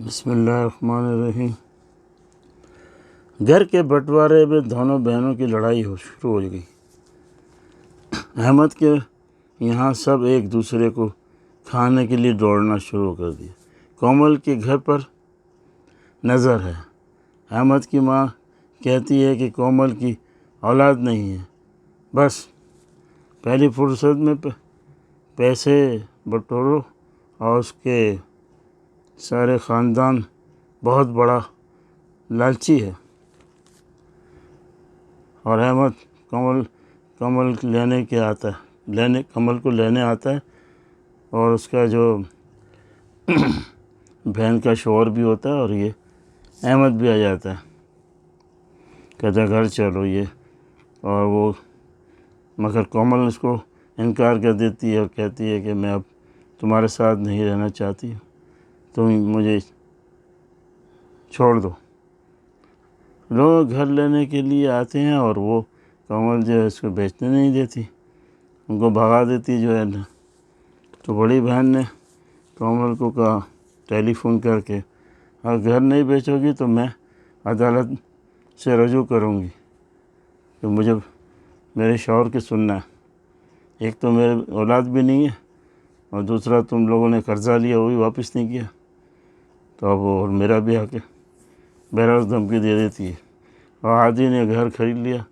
بسم اللہ الرحمن الرحیم۔ گھر کے بٹوارے میں دونوں بہنوں کی لڑائی شروع ہو گئی۔ احمد کے یہاں سب ایک دوسرے کو کھانے کے لیے دوڑنا شروع کر دیا۔ کومل کے گھر پر نظر ہے۔ احمد کی ماں کہتی ہے کہ کومل کی اولاد نہیں ہے، بس پہلی فرصت میں پیسے بٹورو اور اس کے سارے خاندان بہت بڑا لالچی ہے۔ اور احمد کمل کو لینے آتا ہے اور اس کا جو بہن کا شوہر بھی ہوتا ہے اور یہ احمد بھی آ جاتا ہے، کہتا ہے گھر چلو یہ، اور وہ مگر کومل اس کو انکار کر دیتی ہے اور کہتی ہے کہ میں اب تمہارے ساتھ نہیں رہنا چاہتی، تم مجھے چھوڑ دو۔ لوگ گھر لینے کے لیے آتے ہیں اور وہ کومل جو ہے اس کو بیچنے نہیں دیتی، ان کو بھگا دیتی جو ہے نا۔ تو بڑی بہن نے کومل کو کہا ٹیلی فون کر کے، اگر گھر نہیں بیچو گی تو میں عدالت سے رجوع کروں گی کہ مجھے میرے شوہر کی سننا ہے، ایک تو میرے اولاد بھی نہیں ہے اور دوسرا تم لوگوں نے قرضہ لیا وہ بھی واپس نہیں کیا، تو اب اور میرا بھی حق ہے۔ بہرحال دھمکی دے دیتی ہے اور عادی نے گھر خرید لیا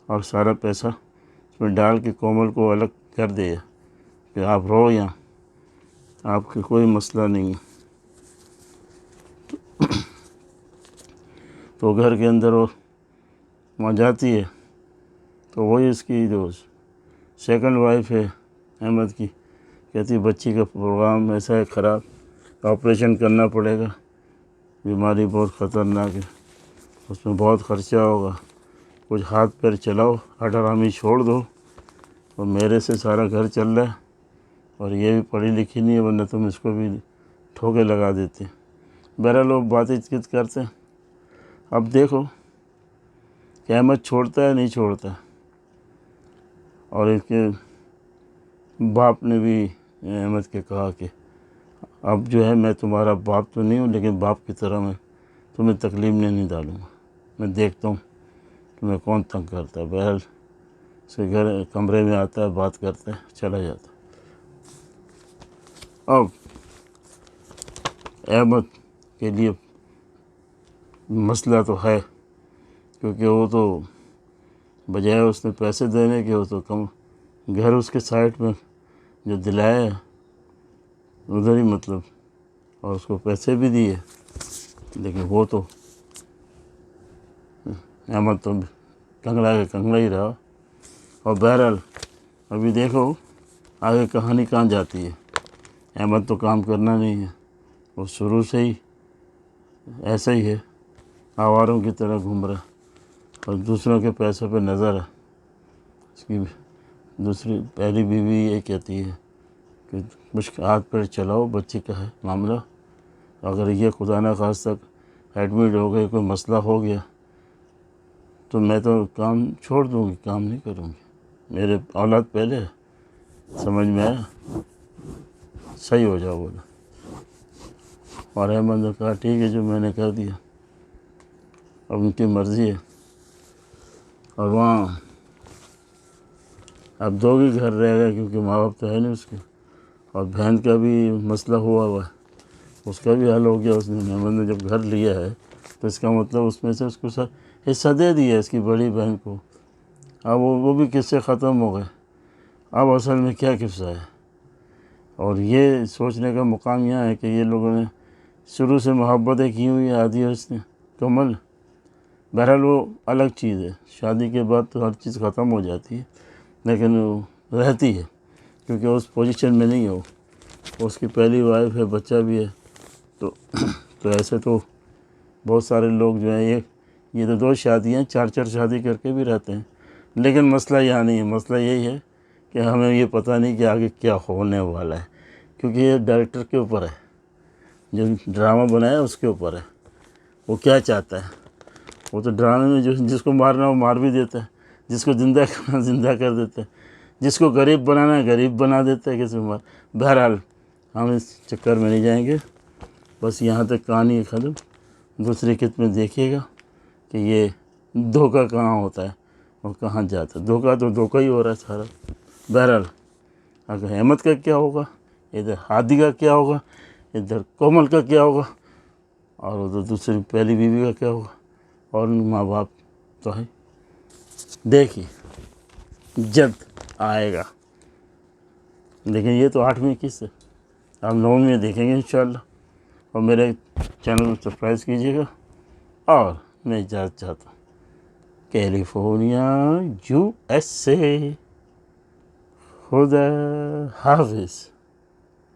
اور سارا پیسہ اس میں ڈال کے کومل کو الگ کر دیا کہ آپ رہو یہاں، آپ کا کوئی مسئلہ نہیں ہے۔ تو گھر کے اندر وہ وہاں جاتی ہے تو وہی اس کی جو سیکنڈ وائف ہے احمد کی، کہتی بچی کا پروگرام ایسا ہے خراب، آپریشن کرنا پڑے گا، بیماری بہت خطرناک ہے، اس میں بہت خرچہ ہوگا، کچھ ہاتھ پیر چلاؤ، ہٹرامی چھوڑ دو، اور میرے سے سارا گھر چل رہا ہے اور یہ بھی پڑھی لکھی نہیں ہے ورنہ تم اس کو بھی ٹھوکے لگا دیتے۔ بہرحال لوگ باتیں چیت کرتے ہیں۔ اب دیکھو کہ احمد چھوڑتا ہے نہیں چھوڑتا، اور اس کے باپ نے بھی احمد کے کہا کہ اب جو ہے میں تمہارا باپ تو نہیں ہوں لیکن باپ کی طرح میں تمہیں تکلیف نہیں ڈالوں گا، میں دیکھتا ہوں تمہیں کون تنگ کرتا ہے۔ بہرحال اس کے گھر کمرے میں آتا ہے، بات کرتا ہے، چلا جاتا ہے۔ اب احمد کے لیے مسئلہ تو ہے، کیونکہ وہ تو بجائے اس نے پیسے دینے کے وہ تو گھر اس کے سائٹ میں جو دلایا ہے ادھر ہی مطلب، اور اس کو پیسے بھی دیے، لیکن وہ تو احمد تو کنگڑا ہی رہا۔ اور بہرحال ابھی دیکھو آگے کہانی کہاں جاتی ہے۔ احمد تو کام کرنا نہیں ہے، وہ شروع سے ہی ایسا ہی ہے، آواروں کی طرح گھوم رہا اور دوسروں کے پیسوں پہ نظر ہے۔ اس کی دوسری پہلی بیوی یہ کہتی ہے کہ کچھ ہاتھ پیر چلاؤ، بچی کا ہے معاملہ، اگر یہ خدا نخواستہ ایڈمٹ ہو گئے، کوئی مسئلہ ہو گیا تو میں تو کام چھوڑ دوں گی، کام نہیں کروں گی، میرے اولاد پہلے ہے، سمجھ میں آیا، صحیح ہو جاؤ بولا۔ اور احمد نے کہا ٹھیک ہے جو میں نے کر دیا، اب ان کی مرضی ہے۔ اور وہاں اب دو ہی گھر رہ گئے کیونکہ ماں باپ تو ہے نہیں اس کے، اور بہن کا بھی مسئلہ ہوا ہے، اس کا بھی حل ہو گیا۔ اس نے احمد نے جب گھر لیا ہے تو اس کا مطلب اس میں سے اس کو حصہ دے دیا اس کی بڑی بہن کو۔ اب وہ بھی قصے ختم ہو گئے، اب اصل میں کیا قصہ ہے، اور یہ سوچنے کا مقام یہاں ہے کہ یہ لوگوں نے شروع سے محبتیں کی ہوئی آدھی اس نے کمل، بہرحال وہ الگ چیز ہے، شادی کے بعد تو ہر چیز ختم ہو جاتی ہے لیکن وہ رہتی ہے کیونکہ اس پوزیشن میں نہیں ہو، اس کی پہلی وائف ہے، بچہ بھی ہے، تو ایسے تو بہت سارے لوگ جو ہیں یہ تو دو شادیاں چار شادی کر کے بھی رہتے ہیں، لیکن مسئلہ یہاں نہیں ہے۔ مسئلہ یہی ہے کہ ہمیں یہ پتہ نہیں کہ آگے کیا ہونے والا ہے، کیونکہ یہ ڈائریکٹر کے اوپر ہے، جو ڈرامہ بنایا اس کے اوپر ہے، وہ کیا چاہتا ہے۔ وہ تو ڈرامے میں جس کو مارنا وہ مار بھی دیتا ہے، جس کو زندہ کرنا زندہ کر دیتا ہے، جس کو غریب بنانا ہے غریب بنا دیتا ہے کسی بار۔ بہرحال ہم اس چکر میں نہیں جائیں گے، بس یہاں تک کہانی ختم. دوسری قسط میں دیکھیے گا کہ یہ دھوکہ کہاں ہوتا ہے اور کہاں جاتا ہے. دھوکہ تو دھوکہ ہی ہو رہا ہے سارا. بہرحال اگر احمد کا کیا ہوگا, ادھر ہادی کا کیا ہوگا, ادھر کومل کا کیا ہوگا, اور ادھر دوسری پہلی بیوی کا کیا ہوگا, اور ان ماں باپ تو ہے. دیکھیے جلد آئے گا, لیکن یہ تو 8ویں قسط ہے. آپ 9ویں میں دیکھیں گے انشاءاللہ. اور میرے چینل کو سبسکرائب کیجیے گا. اور میں اجازت چاہتا ہوں. California USA. خدا حافظ.